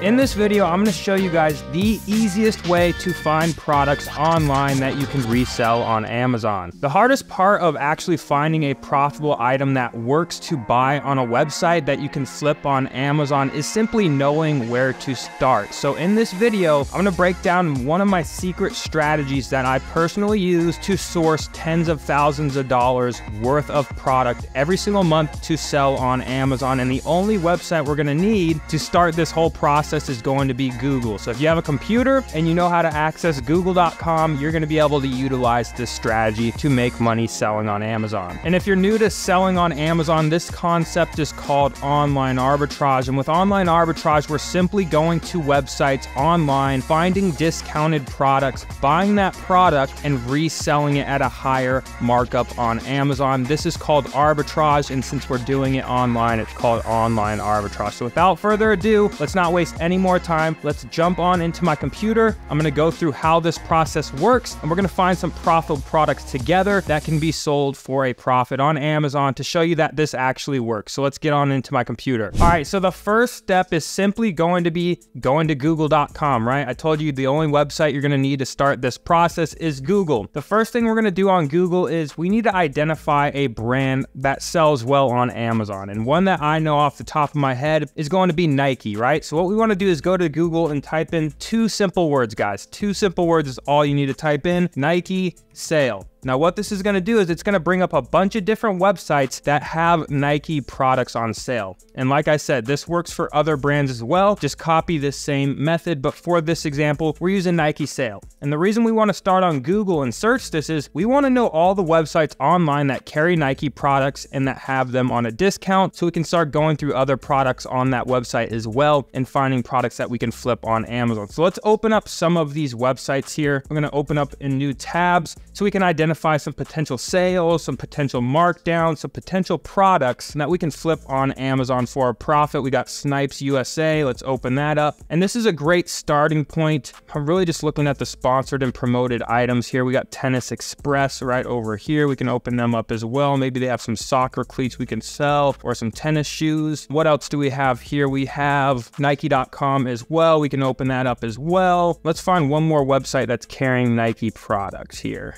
In this video, I'm gonna show you guys the easiest way to find products online that you can resell on Amazon. The hardest part of actually finding a profitable item that works to buy on a website that you can flip on Amazon is simply knowing where to start. So in this video, I'm gonna break down one of my secret strategies that I personally use to source tens of thousands of dollars worth of product every single month to sell on Amazon. And the only website we're gonna need to start this whole process is going to be Google. So if you have a computer and you know how to access google.com, you're going to be able to utilize this strategy to make money selling on Amazon. And if you're new to selling on Amazon, this concept is called online arbitrage. And with online arbitrage, we're simply going to websites online, finding discounted products, buying that product and reselling it at a higher markup on Amazon. This is called arbitrage, and since we're doing it online, it's called online arbitrage. So without further ado, let's not waste any more time. Let's jump on into my computer. I'm gonna go through how this process works, and we're gonna find some profitable products together that can be sold for a profit on Amazon to show you that this actually works. So let's get on into my computer. All right, so the first step is simply going to be going to google.com, right? I told you the only website you're gonna need to start this process is Google. The first thing we're gonna do on Google is we need to identify a brand that sells well on Amazon. And one that I know off the top of my head is going to be Nike, right? So what we want to do is go to Google and type in two simple words, guys. Two simple words is all you need to type in: Nike sale. Now what this is gonna do is it's gonna bring up a bunch of different websites that have Nike products on sale. And like I said, this works for other brands as well. Just copy this same method, but for this example, we're using Nike sale. And the reason we wanna start on Google and search this is we wanna know all the websites online that carry Nike products and that have them on a discount, so we can start going through other products on that website as well and finding products that we can flip on Amazon. So let's open up some of these websites here. We're gonna open up in new tabs so we can identify some potential sales, some potential markdowns, some potential products that we can flip on Amazon for a profit. We got Snipes USA. Let's open that up. And this is a great starting point. I'm really just looking at the sponsored and promoted items here. We got Tennis Express right over here. We can open them up as well. Maybe they have some soccer cleats we can sell or some tennis shoes. What else do we have here? We have Nike.com as well. We can open that up as well. Let's find one more website that's carrying Nike products here.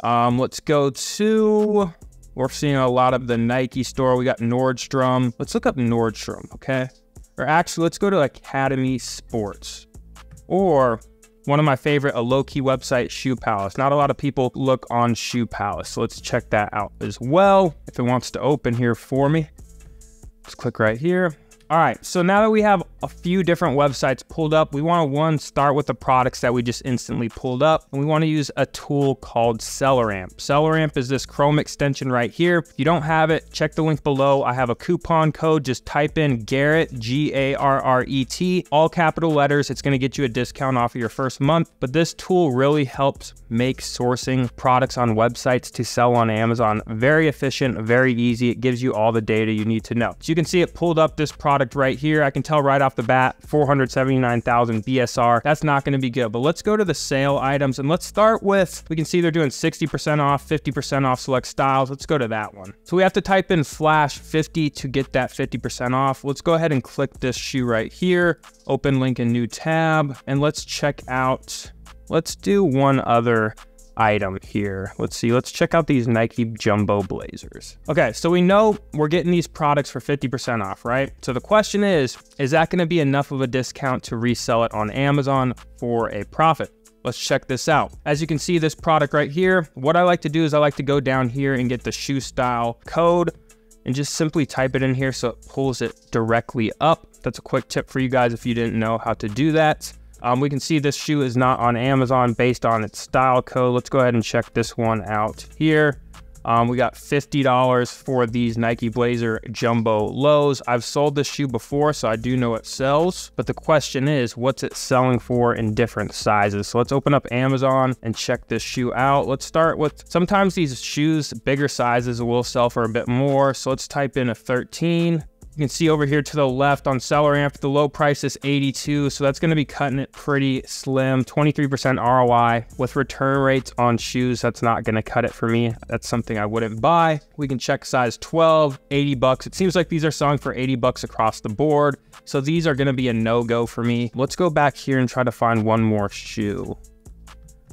Let's go to, we're seeing a lot of the Nike store. We got Nordstrom. Let's look up Nordstrom, okay? Or actually, let's go to Academy Sports. Or one of my favorite, a low-key website, Shoe Palace. Not a lot of people look on Shoe Palace, so let's check that out as well. If it wants to open here for me, let's click right here. All right, so now that we have a few different websites pulled up, we want to start with the products that we just instantly pulled up, and we want to use a tool called SellerAmp. SellerAmp is this Chrome extension right here. If you don't have it, check the link below. I have a coupon code. Just type in Garrett, G-A-R-R-E-T, all capital letters. It's going to get you a discount off of your first month, but this tool really helps make sourcing products on websites to sell on Amazon very efficient, very easy. It gives you all the data you need to know. So you can see it pulled up this product right here. I can tell right off the bat, 479,000 BSR. That's not going to be good, but let's go to the sale items and let's start with, we can see they're doing 60% off, 50% off select styles. Let's go to that one. So we have to type in flash 50 to get that 50% off. Let's go ahead and click this shoe right here, open link in new tab, and let's check out, let's do one other item here. Let's see, let's check out these Nike Jumbo Blazers. Okay, so we know we're getting these products for 50% off, right? So the question is that gonna be enough of a discount to resell it on Amazon for a profit? Let's check this out. As you can see, this product right here, what I like to do is I like to go down here and get the shoe style code and just simply type it in here so it pulls it directly up. That's a quick tip for you guys if you didn't know how to do that. We can see this shoe is not on Amazon based on its style code. Let's go ahead and check this one out here. We got $50 for these Nike Blazer Jumbo Lows. I've sold this shoe before, so I do know it sells. But the question is, what's it selling for in different sizes? So let's open up Amazon and check this shoe out. Let's start with, sometimes these shoes, bigger sizes will sell for a bit more. So let's type in a 13. You can see over here to the left on Seller Amp, the low price is 82, so that's going to be cutting it pretty slim. 23% ROI with return rates on shoes. That's not going to cut it for me. That's something I wouldn't buy. We can check size 12, 80 bucks. It seems like these are selling for 80 bucks across the board, so these are going to be a no-go for me. Let's go back here and try to find one more shoe.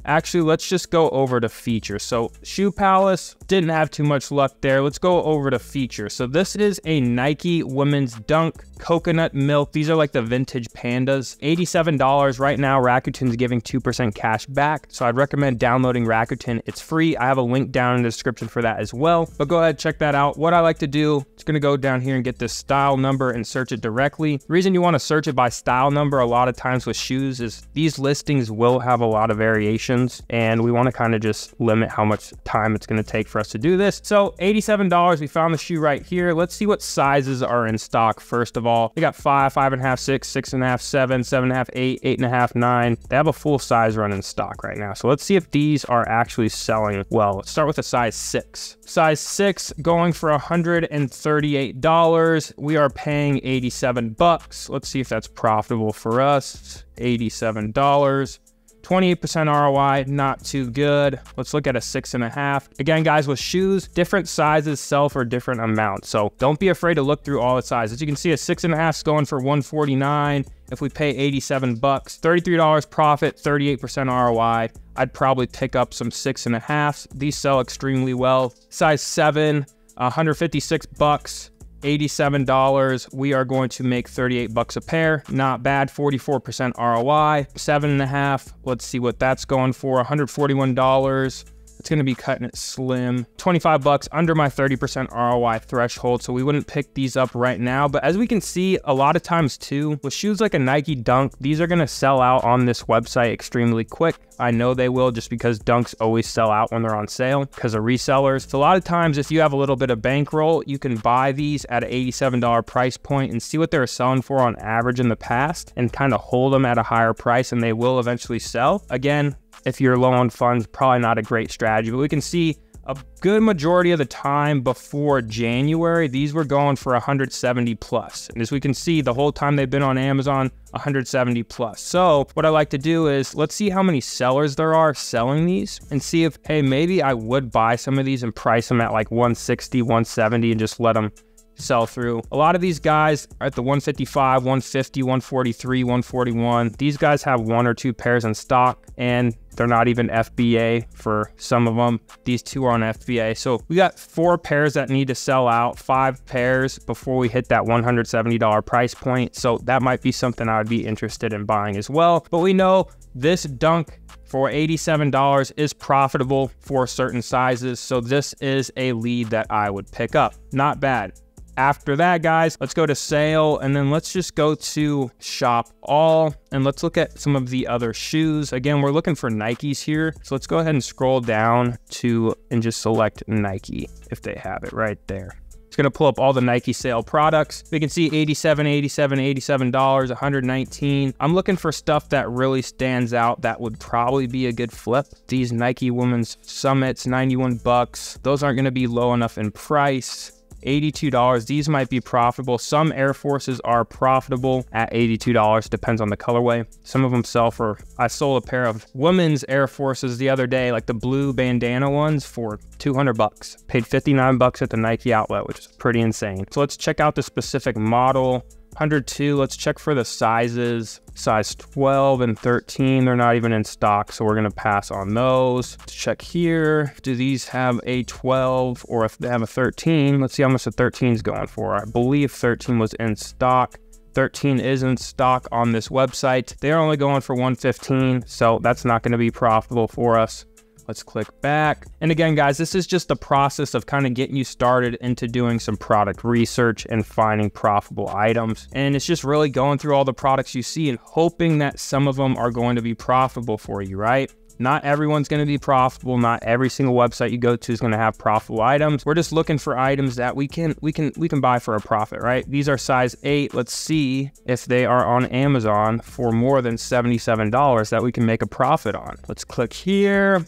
Actually, let's just go over to features. So Shoe Palace, didn't have too much luck there. Let's go over to features. So this is a Nike women's dunk coconut milk. These are like the vintage pandas. $87 right now. Rakuten's giving 2% cash back. So I'd recommend downloading Rakuten. It's free. I have a link down in the description for that as well. But go ahead, check that out. What I like to do, it's gonna go down here and get this style number and search it directly. The reason you wanna search it by style number a lot of times with shoes is these listings will have a lot of variation, and we want to kind of just limit how much time it's going to take for us to do this. So $87, we found the shoe right here. Let's see what sizes are in stock. First of all, they got 5, 5.5, 6, 6.5, 7, 7.5, 8, 8.5, 9. They have a full size run in stock right now. So let's see if these are actually selling well. Let's start with a size 6. Size 6 going for $138. We are paying 87 bucks. Let's see if that's profitable for us. $87. 28% ROI, not too good. Let's look at a 6.5. Again, guys, with shoes, different sizes sell for different amounts. So don't be afraid to look through all the sizes. You can see a 6.5 is going for $149. If we pay 87 bucks, $33 profit, 38% ROI. I'd probably pick up some 6.5s. These sell extremely well. Size 7, 156 bucks. $87, we are going to make 38 bucks a pair. Not bad, 44% ROI. 7.5, let's see what that's going for. $141. It's gonna be cutting it slim. 25 bucks, under my 30% ROI threshold, so we wouldn't pick these up right now. But as we can see, a lot of times too, with shoes like a Nike Dunk, these are gonna sell out on this website extremely quick. I know they will, just because Dunks always sell out when they're on sale because of resellers. So a lot of times, if you have a little bit of bankroll, you can buy these at an $87 price point and see what they're selling for on average in the past and kind of hold them at a higher price, and they will eventually sell. Again, if you're low on funds, probably not a great strategy, but we can see a good majority of the time before January, these were going for 170 plus. And as we can see, the whole time they've been on Amazon, 170 plus. So what I like to do is, let's see how many sellers there are selling these and see if, hey, maybe I would buy some of these and price them at like 160, 170 and just let them sell through. A lot of these guys are at the 155, 150, 143, 141. These guys have 1 or 2 pairs in stock, and they're not even FBA for some of them. These 2 are on FBA. So we got 4 pairs that need to sell out, 5 pairs before we hit that $170 price point. So that might be something I would be interested in buying as well. But we know this Dunk for $87 is profitable for certain sizes. So this is a lead that I would pick up. Not bad. After that, guys, let's go to sale, and then let's just go to shop all, and let's look at some of the other shoes. Again, we're looking for Nikes here. So let's go ahead and scroll down to and just select Nike if they have it right there. It's gonna pull up all the Nike sale products. We can see $87, $87, $119. I'm looking for stuff that really stands out that would probably be a good flip. These Nike Women's Summits, 91 bucks. Those aren't gonna be low enough in price. $82, these might be profitable. Some Air Forces are profitable at $82, depends on the colorway. Some of them sell for, I sold a pair of women's Air Forces the other day, like the blue bandana ones, for 200 bucks. Paid 59 bucks at the Nike outlet, which is pretty insane. So let's check out the specific model. 102, let's check for the sizes. Size 12 and 13, they're not even in stock, so we're gonna pass on those. Let's check here, do these have a 12, or if they have a 13, let's see how much the 13 is going for. I believe 13 was in stock. 13 is in stock on this website. They're only going for 115, so that's not gonna be profitable for us. Let's click back. And again, guys, this is just the process of kind of getting you started into doing some product research and finding profitable items. And it's just really going through all the products you see and hoping that some of them are going to be profitable for you, right? Not everyone's going to be profitable. Not every single website you go to is going to have profitable items. We're just looking for items that we can buy for a profit, right? These are size 8. Let's see if they are on Amazon for more than $77 that we can make a profit on. Let's click here.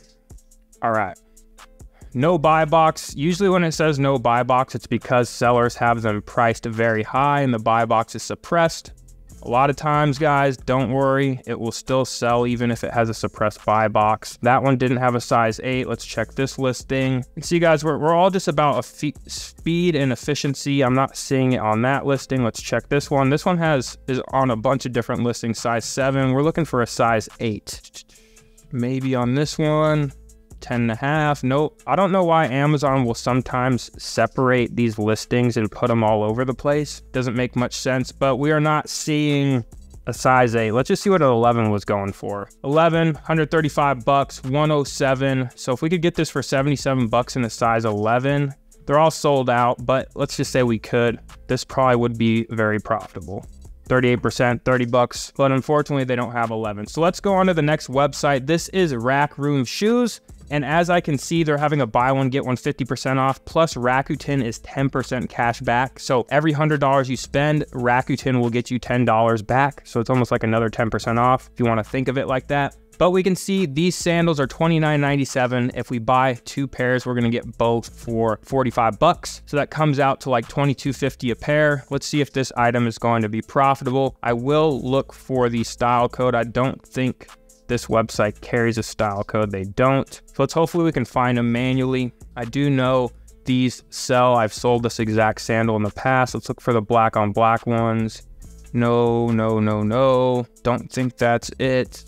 All right, No buy box. Usually when it says no buy box, it's because sellers have them priced very high and the buy box is suppressed. A lot of times, guys, don't worry, it will still sell even if it has a suppressed buy box. That one didn't have a size 8. Let's check this listing. And see, guys, we're all just about speed and efficiency. I'm not seeing it on that listing. Let's check this one. This one is on a bunch of different listings, size 7. We're looking for a size 8. Maybe on this one. 10.5. Nope. I don't know why Amazon will sometimes separate these listings and put them all over the place. Doesn't make much sense, but we are not seeing a size 8. Let's just see what an 11 was going for. 11, 135 bucks, 107. So if we could get this for 77 bucks in a size 11, they're all sold out, but let's just say we could. This probably would be very profitable. 38%, 30 bucks, but unfortunately they don't have 11. So let's go on to the next website. This is Rack Room Shoes. And as I can see, they're having a buy one, get one 50% off, plus Rakuten is 10% cash back. So every $100 you spend, Rakuten will get you $10 back. So it's almost like another 10% off if you want to think of it like that. But we can see these sandals are $29.97. If we buy 2 pairs, we're gonna get both for 45 bucks. So that comes out to like $22.50 a pair. Let's see if this item is going to be profitable. I will look for the style code. I don't think this website carries a style code. They don't. So let's hopefully we can find them manually. I do know these sell. I've sold this exact sandal in the past. Let's look for the black on black ones. No, no, no, no. Don't think that's it.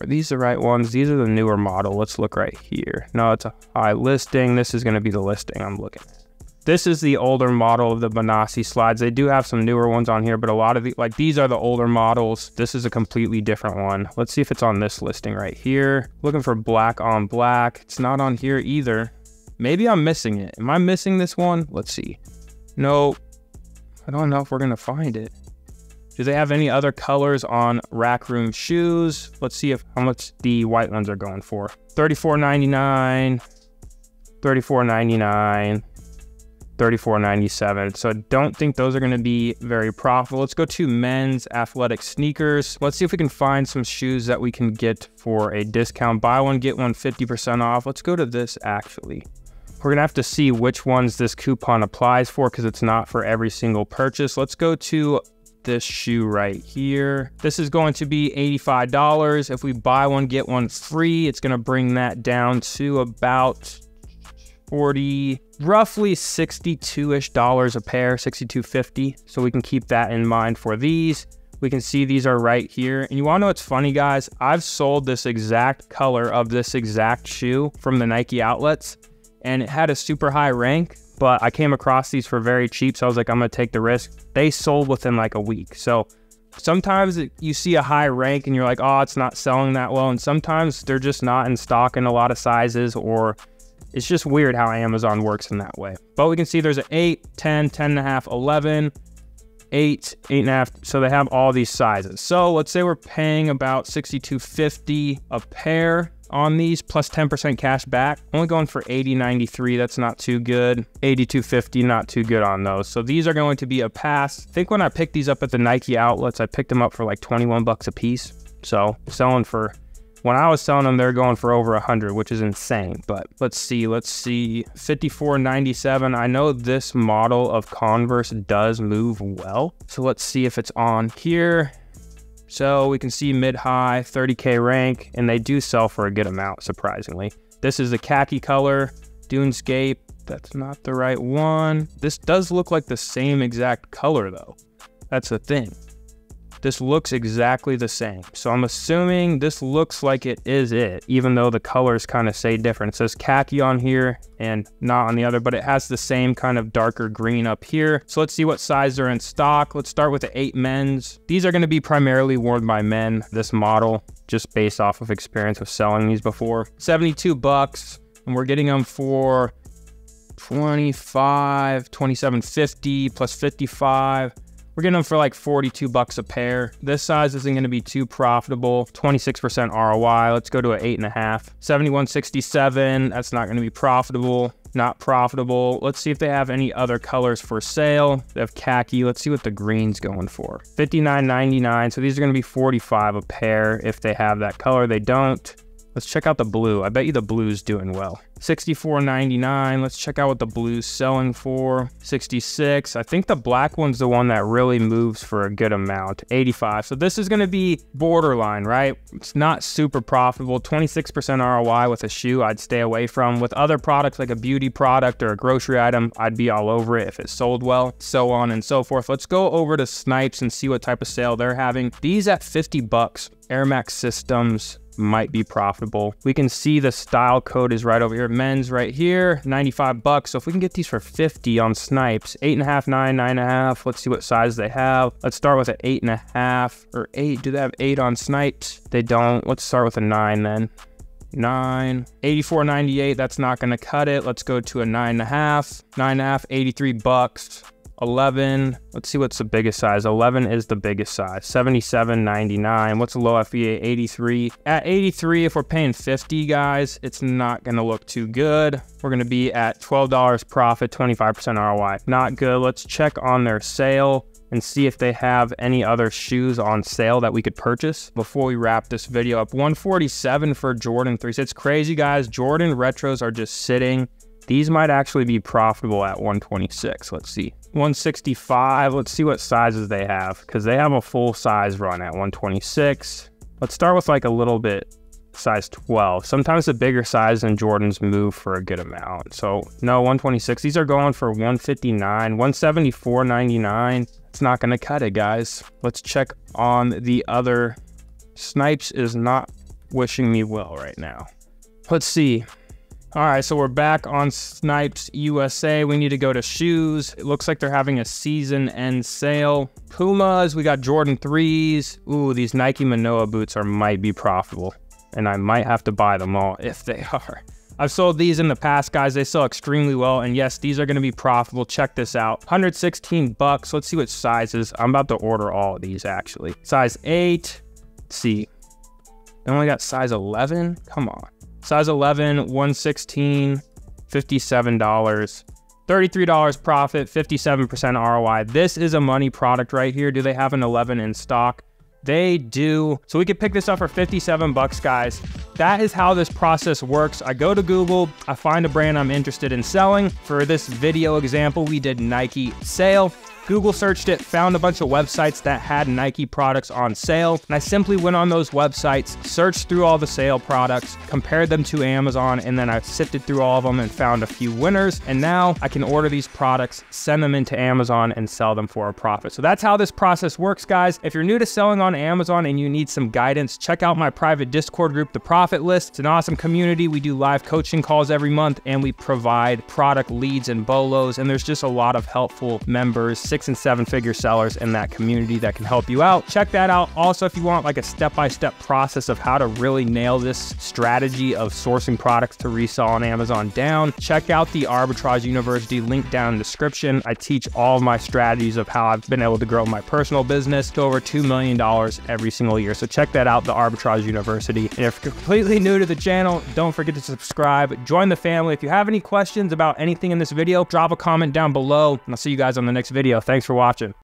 Are these the right ones? These are the newer model. Let's look right here. No, it's a high listing. This is going to be the listing I'm looking at. This is the older model of the Benassi slides. They do have some newer ones on here, but a lot of these are the older models. This is a completely different one. Let's see if it's on this listing right here. Looking for black on black. It's not on here either. Maybe I'm missing it. Am I missing this one? Let's see. No, I don't know if we're gonna find it. Do they have any other colors on Rack Room Shoes? Let's see how much the white ones are going for. $34.99, $34.99. $34.97. So I don't think those are going to be very profitable. Let's go to men's athletic sneakers. Let's see if we can find some shoes that we can get for a discount. Buy one, get one 50% off. Let's go to this actually. We're going to have to see which ones this coupon applies for because it's not for every single purchase. Let's go to this shoe right here. This is going to be $85. If we buy one, get one free, it's going to bring that down to about 40, roughly $62-ish a pair, $62.50. So we can keep that in mind for these. We can see these are right here. And you want to know what's funny, guys? I've sold this exact color of this exact shoe from the Nike outlets, and it had a super high rank, but I came across these for very cheap. So I was like, I'm going to take the risk. They sold within like a week. So sometimes you see a high rank and you're like, oh, it's not selling that well. And sometimes they're just not in stock in a lot of sizes, or it's just weird how Amazon works in that way. But we can see there's an 8, 10, 10.5, 11, 8, 8.5. So they have all these sizes. So let's say we're paying about $62.50 a pair on these, plus 10% cash back. Only going for $80.93. That's not too good. $82.50, not too good on those. So these are going to be a pass. I think when I picked these up at the Nike outlets, I picked them up for like 21 bucks a piece. So selling for, when I was selling them, they're going for over 100, which is insane. But let's see, $54.97. I know this model of Converse does move well. So let's see if it's on here. So we can see mid-high, 30K rank, and they do sell for a good amount, surprisingly. This is the khaki color, Dunescape. That's not the right one. This does look like the same exact color though. That's the thing. This looks exactly the same. So I'm assuming this looks like it is it, even though the colors kind of say different. It says khaki on here and not on the other, but it has the same kind of darker green up here. So let's see what size are in stock. Let's start with the 8 men's. These are going to be primarily worn by men, this model, just based off of experience of selling these before. 72 bucks, and we're getting them for 25, 27.50 plus 55. We're getting them for like 42 bucks a pair. This size isn't going to be too profitable. 26% ROI. Let's go to an 8.5. 71.67. That's not going to be profitable. Not profitable. Let's see if they have any other colors for sale. They have khaki. Let's see what the green's going for. 59.99. So these are going to be 45 a pair if they have that color. They don't. Let's check out the blue. I bet you the blue's doing well. $64.99. Let's check out what the blue's selling for. $66. I think the black one's the one that really moves for a good amount. $85. So this is gonna be borderline, right? It's not super profitable. 26% ROI with a shoe I'd stay away from. With other products like a beauty product or a grocery item, I'd be all over it if it sold well, so on and so forth. Let's go over to Snipes and see what type of sale they're having. These at 50 bucks, Air Max Systems might be profitable. We can see the style code is right over here. Men's right here, 95 bucks. So if we can get these for 50 on Snipes, 8.5, 9, 9.5. Let's see what size they have. Let's start with an 8.5 or 8. Do they have 8 on Snipes? They don't. Let's start with a 9 then. 9, $84.98. That's not gonna cut it. Let's go to a 9.5. 9.5, 83 bucks. 11, let's see what's the biggest size. 11 is the biggest size. $77.99. What's a low FBA? 83. At 83, if we're paying 50, guys, it's not gonna look too good. We're gonna be at $12 profit, 25% ROI. Not good. Let's check on their sale and see if they have any other shoes on sale that we could purchase before we wrap this video up. 147 for Jordan 3s. It's crazy, guys. Jordan retros are just sitting. These might actually be profitable at 126. Let's see. 165. Let's see what sizes they have, because they have a full size run at 126. Let's start with like a little bit size 12. Sometimes the bigger size than Jordans move for a good amount. So no, 126. These are going for 159, 174.99. It's not gonna cut it, guys. Let's check on the other. Snipes is not wishing me well right now. Let's see. All right, so we're back on Snipes USA. We need to go to shoes. It looks like they're having a season end sale. Pumas, we got Jordan 3s. Ooh, these Nike Manoa boots might be profitable, and I might have to buy them all if they are. I've sold these in the past, guys. They sell extremely well, and yes, these are gonna be profitable. Check this out, 116 bucks. Let's see what sizes. I'm about to order all of these actually. Size 8, let's see. They only got size 11, come on. Size 11, 116, $57, $33 profit, 57% ROI. This is a money product right here. Do they have an 11 in stock? They do. So we could pick this up for 57 bucks, guys. That is how this process works. I go to Google, I find a brand I'm interested in selling. For this video example, we did Nike sale. Google searched it, found a bunch of websites that had Nike products on sale, and I simply went on those websites, searched through all the sale products, compared them to Amazon, and then I sifted through all of them and found a few winners, and now I can order these products, send them into Amazon, and sell them for a profit. So that's how this process works, guys. If you're new to selling on Amazon and you need some guidance, check out my private Discord group, The Profit List. It's an awesome community. We do live coaching calls every month, and we provide product leads and bolos, and there's just a lot of helpful members, 6- and 7-figure sellers in that community that can help you out. Check that out. Also, if you want like a step-by-step process of how to really nail this strategy of sourcing products to resell on Amazon down, check out the Arbitrage University, link down in the description. I teach all of my strategies of how I've been able to grow my personal business to over $2 million every single year. So check that out, the Arbitrage University. And if you're completely new to the channel, don't forget to subscribe, join the family. If you have any questions about anything in this video, drop a comment down below, and I'll see you guys on the next video. Thanks for watching.